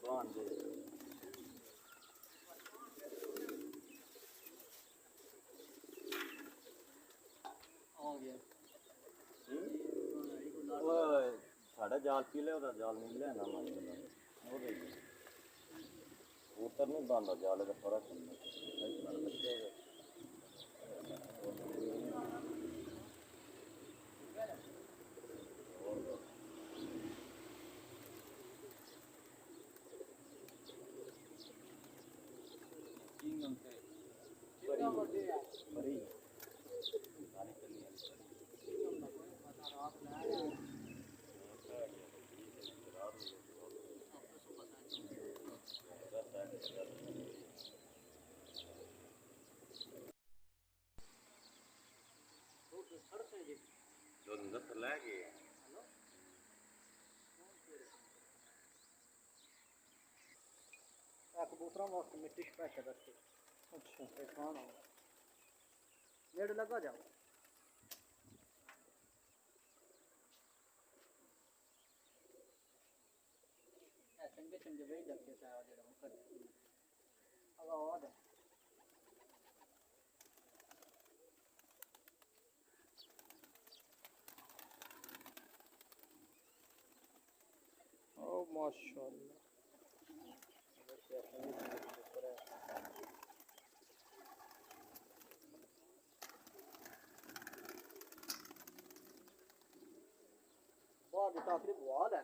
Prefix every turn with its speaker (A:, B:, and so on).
A: बांध दे
B: आ गया
A: ओए साढ़ा जाल पी ले ओदा जाल नहीं लेना मार ओ दे उतर नहीं बांधा जाल का फर्क है बड़ी गाने चलनी जो नजर ला गए
B: कबूतरों वास्ते मिट्टी स्पेशल रखी
A: अच्छा
B: खाना नेड़ लगा जाओ चंगे चंगे वही लगते सारा जेड़ा हम करते अब आवाज है
C: ओ माशाल्लाह
B: बहुत आखिरी बवाल है